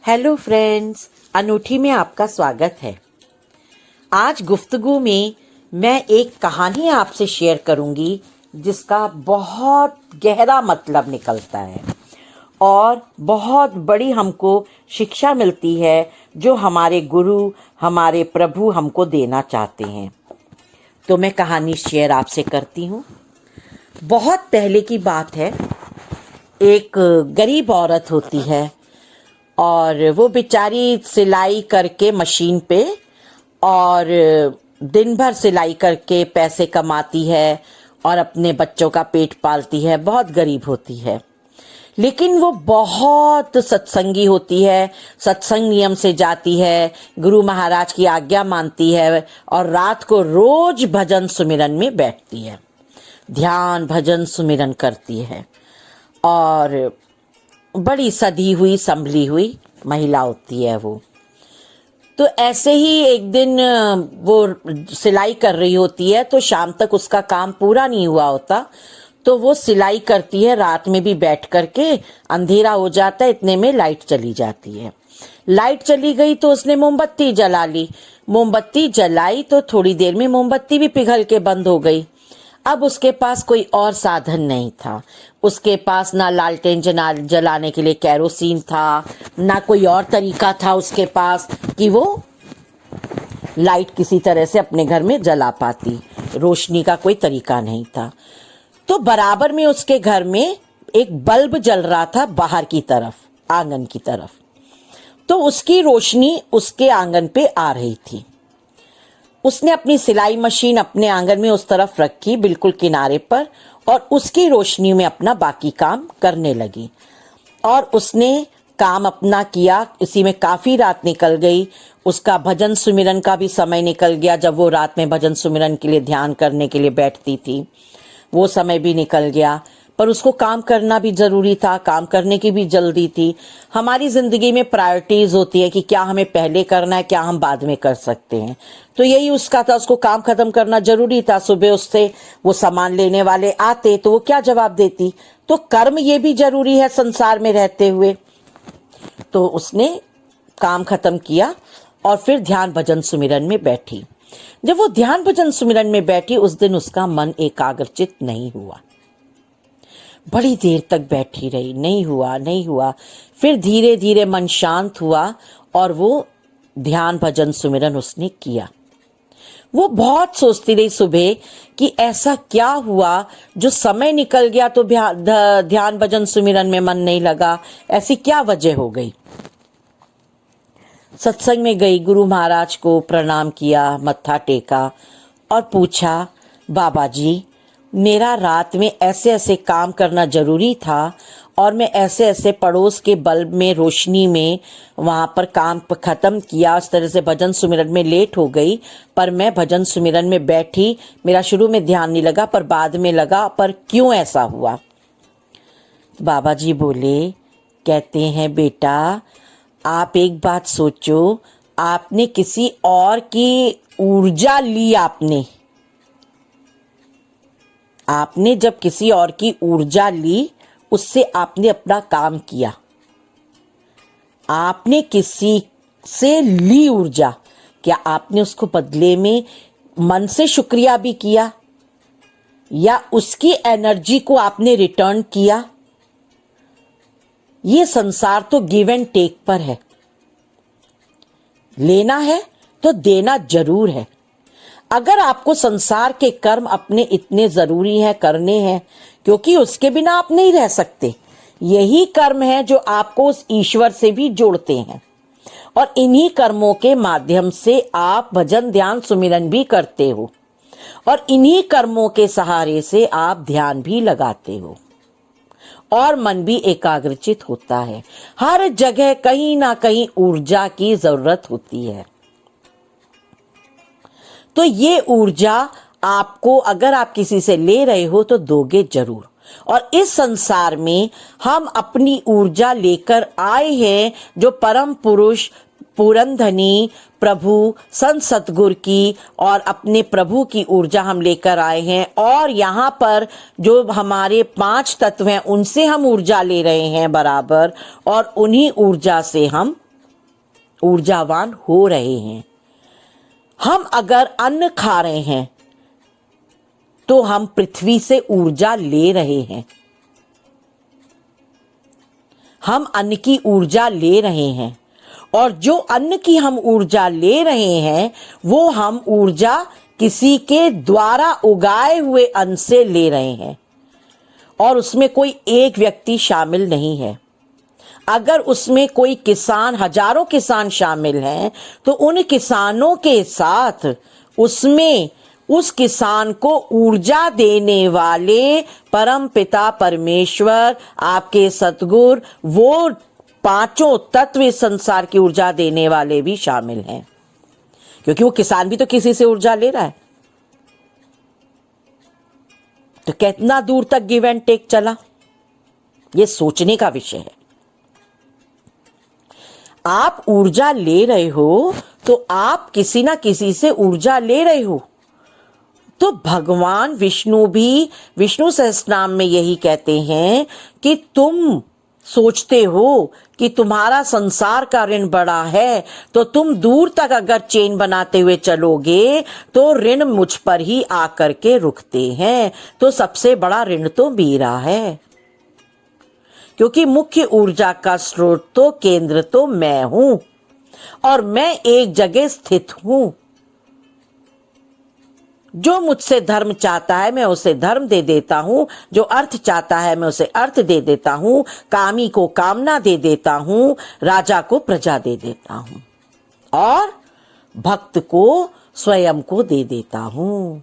Hello friends, अनूठी में आपका स्वागत है। आज गुफ्तगू में मैं एक कहानी आपसे शेयर करूंगी जिसका बहुत गहरा मतलब निकलता है और बहुत बड़ी हमको शिक्षा मिलती है जो हमारे गुरु, हमारे प्रभु हमको देना चाहते हैं। तो मैं कहानी शेयर आपसे करती हूँ। बहुत पहले की बात है। एक गरीब औरत होती है और वो बेचारी सिलाई करके मशीन पे और दिन भर सिलाई करके पैसे कमाती है और अपने बच्चों का पेट पालती है। बहुत गरीब होती है, लेकिन वो बहुत सत्संगी होती है। सत्संग नियम से जाती है, गुरु महाराज की आज्ञा मानती है और रात को रोज भजन सुमिरन में बैठती है, ध्यान भजन सुमिरन करती है और बड़ी सधी हुई संभली हुई महिला होती है वो। तो ऐसे ही एक दिन वो सिलाई कर रही होती है, तो शाम तक उसका काम पूरा नहीं हुआ होता, तो वो सिलाई करती है रात में भी बैठ करके। अंधेरा हो जाता है, इतने में लाइट चली जाती है। लाइट चली गई तो उसने मोमबत्ती जला ली। मोमबत्ती जलाई तो थोड़ी देर में मोमबत्ती भी पिघल के बंद हो गई। अब उसके पास कोई और साधन नहीं था। उसके पास ना लालटेन जलाने के लिए केरोसिन था, ना कोई और तरीका था उसके पास कि वो लाइट किसी तरह से अपने घर में जला पाती। रोशनी का कोई तरीका नहीं था। तो बराबर में उसके घर में एक बल्ब जल रहा था बाहर की तरफ, आंगन की तरफ। तो उसकी रोशनी उसके आंगन पे आ रही थी। उसने अपनी सिलाई मशीन अपने आंगन में उस तरफ रखी, बिल्कुल किनारे पर, और उसकी रोशनी में अपना बाकी काम करने लगी। और उसने काम अपना किया। इसी में काफी रात निकल गई। उसका भजन सुमिरन का भी समय निकल गया। जब वो रात में भजन सुमिरन के लिए ध्यान करने के लिए बैठती थी, वो समय भी निकल गया। पर उसको काम करना भी जरूरी था, काम करने की भी जल्दी थी। हमारी जिंदगी में प्रायोरिटीज होती है कि क्या हमें पहले करना है, क्या हम बाद में कर सकते हैं। तो यही उसका था, उसको काम खत्म करना जरूरी था। सुबह उससे वो सामान लेने वाले आते तो वो क्या जवाब देती। तो कर्म ये भी जरूरी है संसार में रहते हुए। तो उसने काम खत्म किया और फिर ध्यान भजन सुमिरन में बैठी। जब वो ध्यान भजन सुमिरन में बैठी, उस दिन उसका मन एकाग्रचित नहीं हुआ। बड़ी देर तक बैठी रही, नहीं हुआ। फिर धीरे धीरे मन शांत हुआ और वो ध्यान भजन सुमिरन उसने किया। वो बहुत सोचती रही सुबह कि ऐसा क्या हुआ जो समय निकल गया तो ध्यान भजन सुमिरन में मन नहीं लगा, ऐसी क्या वजह हो गई। सत्संग में गई, गुरु महाराज को प्रणाम किया, मत्था टेका और पूछा, बाबा जी, मेरा रात में ऐसे ऐसे काम करना जरूरी था और मैं ऐसे ऐसे पड़ोस के बल्ब में रोशनी में वहां पर काम खत्म किया। इस तरह से भजन सुमिरन में लेट हो गई, पर मैं भजन सुमिरन में बैठी, मेरा शुरू में ध्यान नहीं लगा पर बाद में लगा, पर क्यों ऐसा हुआ। बाबा जी बोले, कहते हैं बेटा, आप एक बात सोचो, आपने किसी और की ऊर्जा ली। आपने जब किसी और की ऊर्जा ली, उससे आपने अपना काम किया। आपने किसी से ली ऊर्जा, क्या आपने उसको बदले में मन से शुक्रिया भी किया या उसकी एनर्जी को आपने रिटर्न किया। ये संसार तो गिव एंड टेक पर है। लेना है तो देना जरूर है। अगर आपको संसार के कर्म अपने इतने जरूरी हैं, करने हैं, क्योंकि उसके बिना आप नहीं रह सकते। यही कर्म है जो आपको उस ईश्वर से भी जोड़ते हैं और इन्हीं कर्मों के माध्यम से आप भजन ध्यान सुमिरन भी करते हो और इन्हीं कर्मों के सहारे से आप ध्यान भी लगाते हो और मन भी एकाग्रचित होता है। हर जगह कहीं ना कहीं ऊर्जा की जरूरत होती है। तो ये ऊर्जा आपको, अगर आप किसी से ले रहे हो तो दोगे जरूर। और इस संसार में हम अपनी ऊर्जा लेकर आए हैं, जो परम पुरुष पूरनधनी प्रभु संत सतगुरु की और अपने प्रभु की ऊर्जा हम लेकर आए हैं। और यहाँ पर जो हमारे 5 तत्व हैं, उनसे हम ऊर्जा ले रहे हैं बराबर, और उन्हीं ऊर्जा से हम ऊर्जावान हो रहे हैं। हम अगर अन्न खा रहे हैं तो हम पृथ्वी से ऊर्जा ले रहे हैं। हम अन्न की ऊर्जा ले रहे हैं और जो अन्न की हम ऊर्जा ले रहे हैं वो हम ऊर्जा किसी के द्वारा उगाए हुए अन्न से ले रहे हैं और उसमें कोई एक व्यक्ति शामिल नहीं है। अगर उसमें कोई किसान, हजारों किसान शामिल हैं तो उन किसानों के साथ उसमें उस किसान को ऊर्जा देने वाले परम पिता परमेश्वर, आपके सतगुरु, वो पांचों तत्व इस संसार की ऊर्जा देने वाले भी शामिल हैं, क्योंकि वो किसान भी तो किसी से ऊर्जा ले रहा है। तो कितना दूर तक गिव एंड टेक चला, ये सोचने का विषय है। आप ऊर्जा ले रहे हो तो आप किसी ना किसी से ऊर्जा ले रहे हो। तो भगवान विष्णु भी विष्णु सहस्त्रनाम में यही कहते हैं कि तुम सोचते हो कि तुम्हारा संसार का ऋण बड़ा है, तो तुम दूर तक अगर चेन बनाते हुए चलोगे तो ऋण मुझ पर ही आकर के रुकते हैं। तो सबसे बड़ा ऋण तो मेरा है, क्योंकि मुख्य ऊर्जा का स्रोत तो केंद्र तो मैं हूं और मैं एक जगह स्थित हूं। जो मुझसे धर्म चाहता है मैं उसे धर्म दे देता हूं, जो अर्थ चाहता है मैं उसे अर्थ दे देता हूं, कामी को कामना दे देता हूं, राजा को प्रजा दे देता हूं और भक्त को स्वयं को दे देता हूं।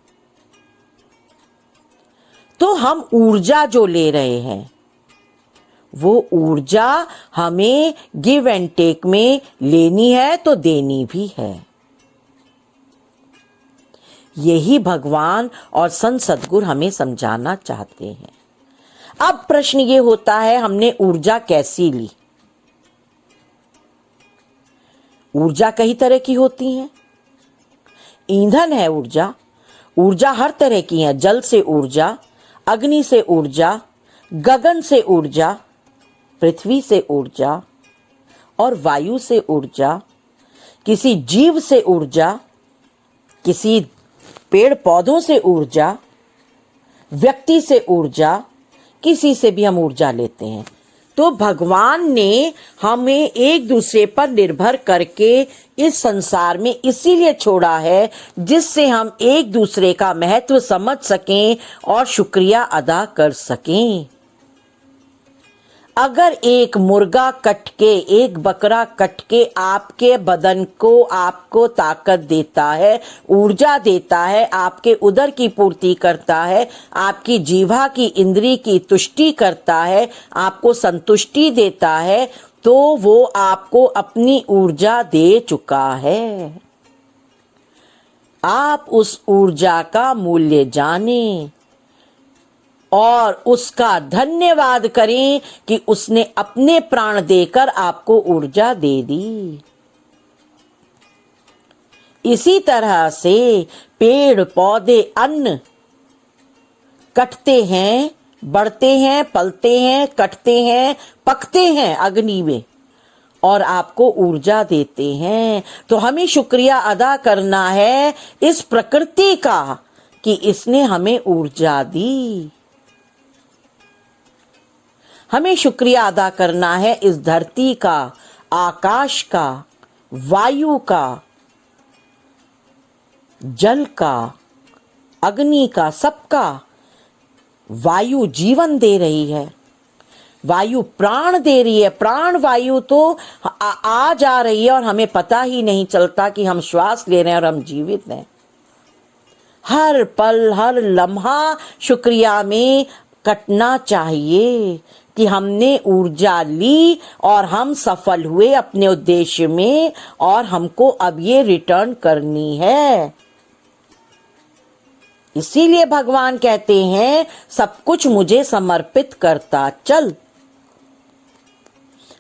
तो हम ऊर्जा जो ले रहे हैं वो ऊर्जा हमें गिव एंड टेक में लेनी है तो देनी भी है। यही भगवान और संत सद्गुरु हमें समझाना चाहते हैं। अब प्रश्न ये होता है, हमने ऊर्जा कैसी ली? ऊर्जा कई तरह की होती है। ईंधन है ऊर्जा। ऊर्जा हर तरह की है। जल से ऊर्जा, अग्नि से ऊर्जा, गगन से ऊर्जा, पृथ्वी से ऊर्जा और वायु से ऊर्जा, किसी जीव से ऊर्जा, किसी पेड़ पौधों से ऊर्जा, व्यक्ति से ऊर्जा, किसी से भी हम ऊर्जा लेते हैं। तो भगवान ने हमें एक दूसरे पर निर्भर करके इस संसार में इसीलिए छोड़ा है जिससे हम एक दूसरे का महत्व समझ सकें और शुक्रिया अदा कर सकें। अगर एक मुर्गा कट के, एक बकरा कट के आपके बदन को, आपको ताकत देता है, ऊर्जा देता है, आपके उदर की पूर्ति करता है, आपकी जीवा की, इंद्री की तुष्टि करता है, आपको संतुष्टि देता है, तो वो आपको अपनी ऊर्जा दे चुका है। आप उस ऊर्जा का मूल्य जानें और उसका धन्यवाद करें कि उसने अपने प्राण देकर आपको ऊर्जा दे दी। इसी तरह से पेड़ पौधे, अन्न कटते हैं, बढ़ते हैं, पलते हैं, कटते हैं, पकते हैं अग्नि में और आपको ऊर्जा देते हैं। तो हमें शुक्रिया अदा करना है इस प्रकृति का कि इसने हमें ऊर्जा दी। हमें शुक्रिया अदा करना है इस धरती का, आकाश का, वायु का, जल का, अग्नि का, सबका। वायु जीवन दे रही है, वायु प्राण दे रही है। प्राण वायु तो आ जा रही है और हमें पता ही नहीं चलता कि हम श्वास ले रहे हैं और हम जीवित हैं। हर पल, हर लम्हा शुक्रिया में कटना चाहिए कि हमने ऊर्जा ली और हम सफल हुए अपने उद्देश्य में और हमको अब ये रिटर्न करनी है। इसीलिए भगवान कहते हैं सब कुछ मुझे समर्पित करता चल।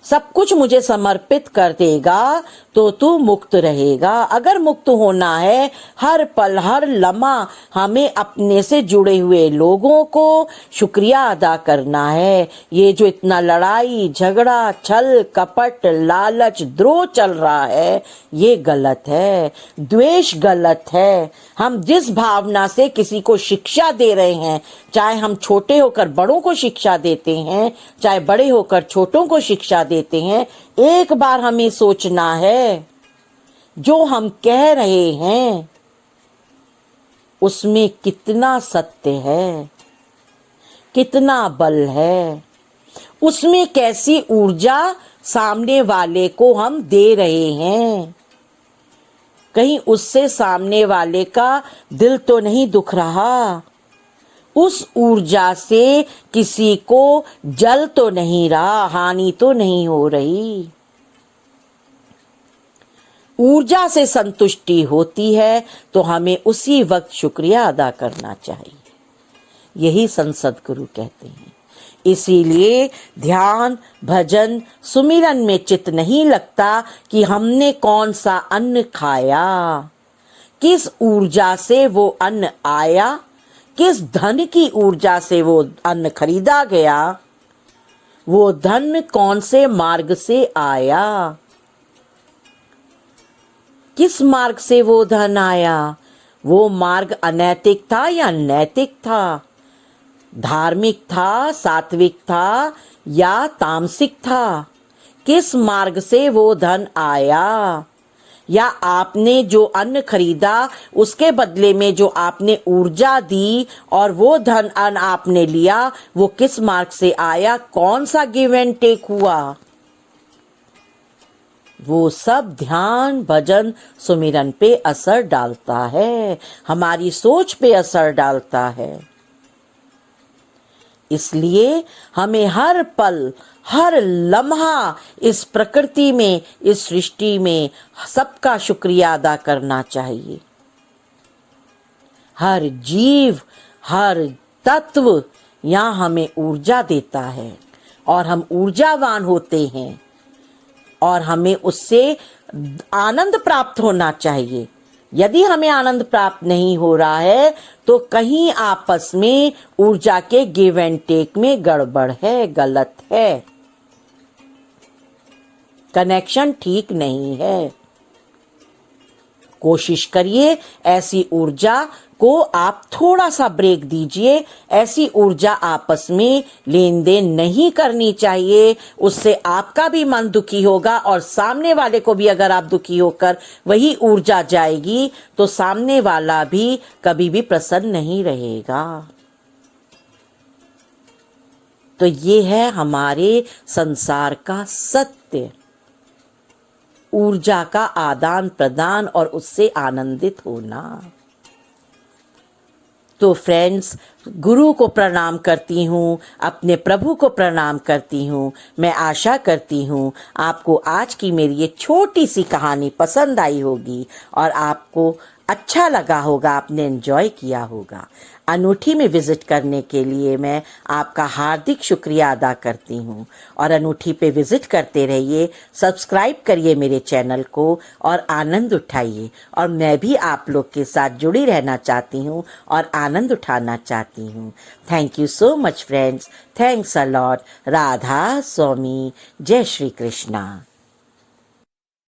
सब कुछ मुझे समर्पित कर देगा तो तू मुक्त रहेगा। अगर मुक्त होना है, हर पल हर लम्हा हमें अपने से जुड़े हुए लोगों को शुक्रिया अदा करना है। ये जो इतना लड़ाई झगड़ा छल कपट लालच द्रोह चल रहा है, ये गलत है। द्वेष गलत है। हम जिस भावना से किसी को शिक्षा दे रहे हैं, चाहे हम छोटे होकर बड़ों को शिक्षा देते हैं, चाहे बड़े होकर छोटों को शिक्षा देते हैं, एक बार हमें सोचना है जो हम कह रहे हैं उसमें कितना सत्य है, कितना बल है, उसमें कैसी ऊर्जा सामने वाले को हम दे रहे हैं। कहीं उससे सामने वाले का दिल तो नहीं दुख रहा, उस ऊर्जा से किसी को जल तो नहीं रहा, हानि तो नहीं हो रही। ऊर्जा से संतुष्टि होती है तो हमें उसी वक्त शुक्रिया अदा करना चाहिए। यही संत सद्गुरु कहते हैं। इसीलिए ध्यान भजन सुमिरन में चित्त नहीं लगता कि हमने कौन सा अन्न खाया, किस ऊर्जा से वो अन्न आया, किस धन की ऊर्जा से वो अन्न खरीदा गया, वो धन कौन से मार्ग से आया, किस मार्ग से वो धन आया, वो मार्ग अनैतिक था या नैतिक था, धार्मिक था, सात्विक था या तामसिक था, किस मार्ग से वो धन आया, या आपने जो अन्न खरीदा उसके बदले में जो आपने ऊर्जा दी और वो धन अन्न आपने लिया, वो किस मार्ग से आया, कौन सा गिव एंड टेक हुआ, वो सब ध्यान भजन सुमिरन पे असर डालता है, हमारी सोच पे असर डालता है। इसलिए हमें हर पल हर लम्हा इस प्रकृति में, इस सृष्टि में सबका शुक्रिया अदा करना चाहिए। हर जीव हर तत्व यहाँ हमें ऊर्जा देता है और हम ऊर्जावान होते हैं और हमें उससे आनंद प्राप्त होना चाहिए। यदि हमें आनंद प्राप्त नहीं हो रहा है तो कहीं आपस में ऊर्जा के गिव एंड टेक में गड़बड़ है, गलत है, कनेक्शन ठीक नहीं है। कोशिश करिए ऐसी ऊर्जा को आप थोड़ा सा ब्रेक दीजिए। ऐसी ऊर्जा आपस में लेन देन नहीं करनी चाहिए, उससे आपका भी मन दुखी होगा और सामने वाले को भी अगर आप दुखी होकर वही ऊर्जा जाएगी तो सामने वाला भी कभी भी प्रसन्न नहीं रहेगा। तो ये है हमारे संसार का सत्य, ऊर्जा का आदान प्रदान और उससे आनंदित होना। तो फ्रेंड्स, गुरु को प्रणाम करती हूँ, अपने प्रभु को प्रणाम करती हूँ। मैं आशा करती हूँ आपको आज की मेरी ये छोटी सी कहानी पसंद आई होगी और आपको अच्छा लगा होगा, आपने एंजॉय किया होगा। अनूठी में विजिट करने के लिए मैं आपका हार्दिक शुक्रिया अदा करती हूँ और अनूठी पे विजिट करते रहिए, सब्सक्राइब करिए मेरे चैनल को और आनंद उठाइए। और मैं भी आप लोग के साथ जुड़ी रहना चाहती हूँ और आनंद उठाना चाहती हूँ। Thank you so much friends, thanks a lot. Radha Swami, जय श्री कृष्णा।